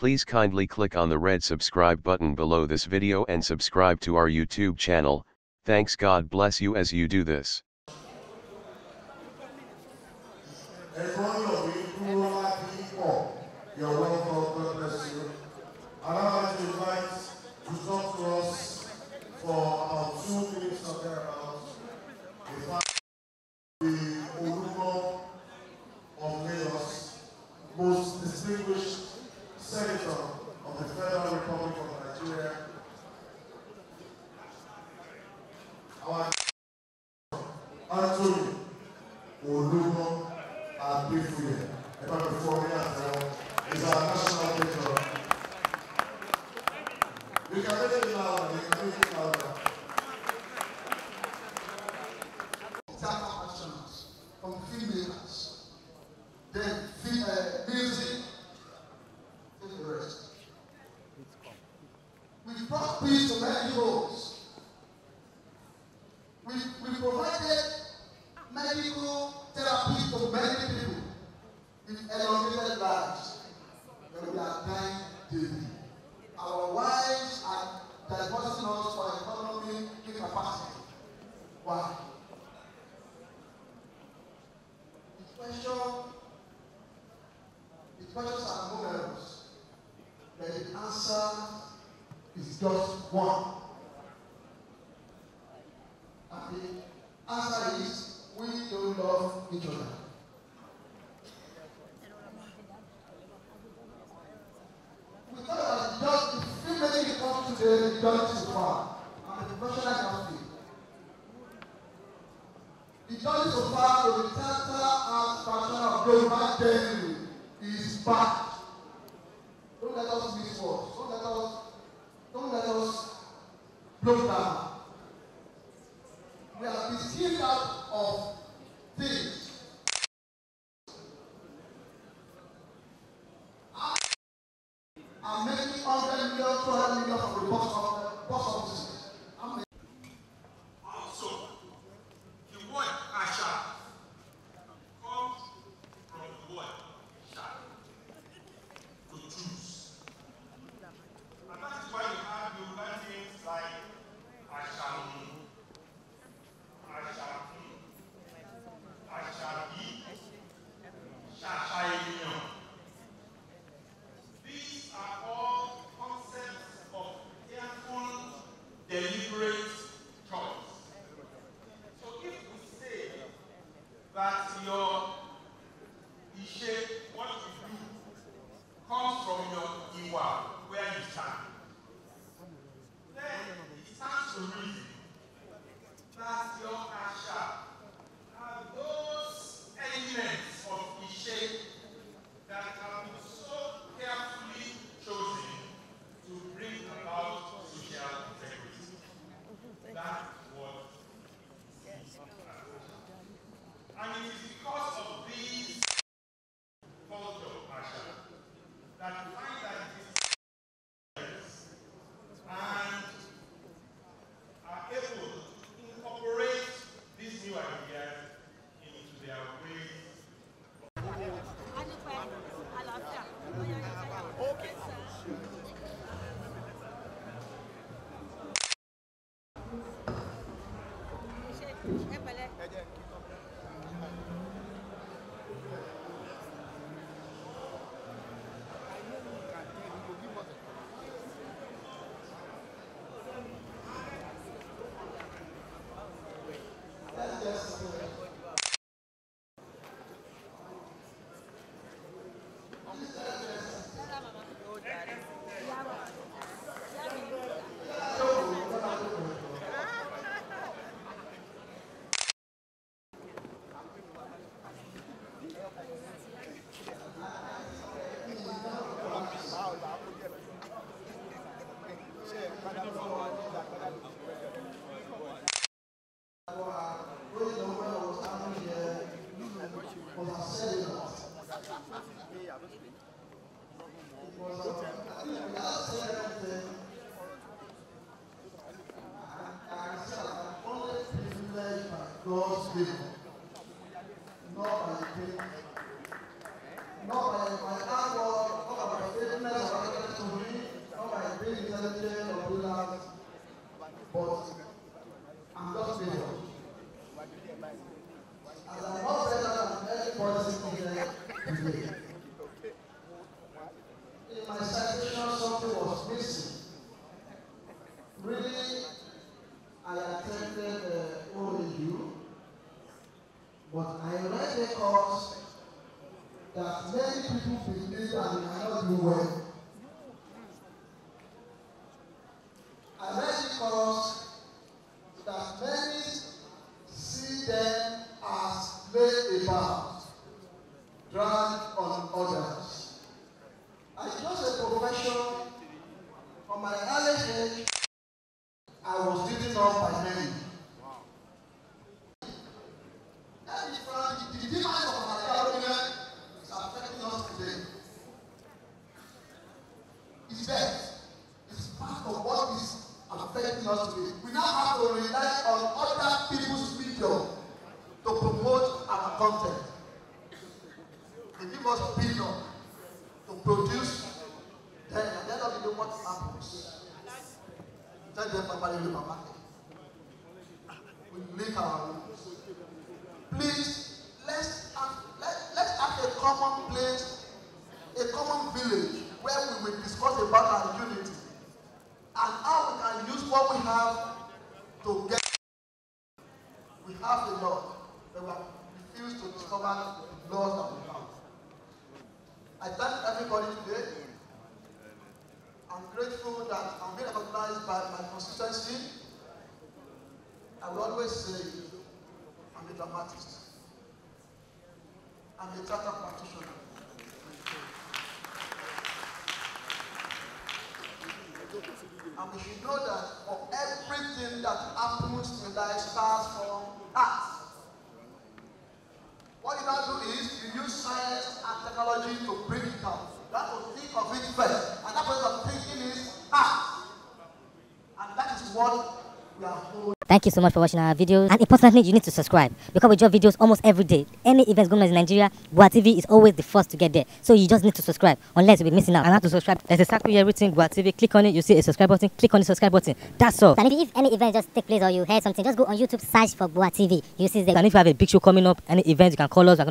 Please kindly click on the red subscribe button below this video and subscribe to our YouTube channel. Thanks, God bless you as you do this. You're welcome, God bless you. And I'd like to invite to talk to us for about 2 minutes or thereabouts. The Olumo of Lagos, most distinguished senator of the Federal Republic of Nigeria, our Anthony Olumo Adefuye. Before me as well, is our national patron. You can make it louder, you can make it louder. From filmmakers, then music, and the rest. We brought peace to many homes. We provided medical therapy to many people with elongated lives. When we are dying daily. Our wives are divorcing us for economic incapacity. Why? The questions are numerous, but the answer is just one. And the answer is we don't love each other. We thought that just the filmmaking comes today, the judge is far, and the professional cannot feel. The judge so far to the theater as passion of global destiny is back. Don't let us miss words. Don't let us blow down. We have been skipped out of things. I'm making 100 million, 200 million from the box office. Also, the word Asha comes from the word Sha, to choose. And that is why you have Yoruba names like Ashamu, Ashaku, Ashabi, Shashainion. These are all concepts of careful, deliberate choice. So if we say that your Ishe, what you do, comes from your Iwa, where you stand, then it stands to reason that your Asha are those elements of Ishe that have been so carefully chosen to bring about social integrity. That's what is Asha. And it is because of these culture of Asha that you find that it is and are able to incorporate these new ideas into their ways. God's favor, not by the pain, not by my hard work, not by my faithfulness, intelligent or brilliant, but I'm just failure. As I'm not better than anybody sitting here today. In my citation, something was missing. Really, I attended OAU, but I read a course that many people believe that they cannot do well. I read a course that many see them as play about, drag on others. I chose a profession from my early age. I was beaten up by many. The demise of our government is affecting us today. It's bad. It's part of what is affecting us today. We now have to rely on other people's video to promote our content. They give us billion to produce, then at the end of the day, what happens? Tell them, Papa, you Papa. We make our rules. Please, let's have a common place, a common village where we will discuss about our unity and how we can use what we have to get. We have the law, but we refuse to discover the laws that we have. I thank everybody today. I'm grateful that I'm being recognized by my constituency. I will always say, I'm a dramatist. I'm a theater practitioner. And we should know that for everything that happens in life starts from art. What you now do is you use science and technology to bring it out. You have to think of it first. And that way of thinking is art. And that is what we are holding. Thank you so much for watching our videos. And importantly, you need to subscribe because we drop videos almost every day. Any events going on in Nigeria, Gboah TV is always the first to get there. So you just need to subscribe unless you'll be missing out. And how to subscribe? There's a circle here written Gboah TV. Click on it, you see a subscribe button. Click on the subscribe button. That's all. And if any event just take place or you heard something, just go on YouTube, search for Gboah TV. You see the. And if you have a big show coming up, any event, you can call us.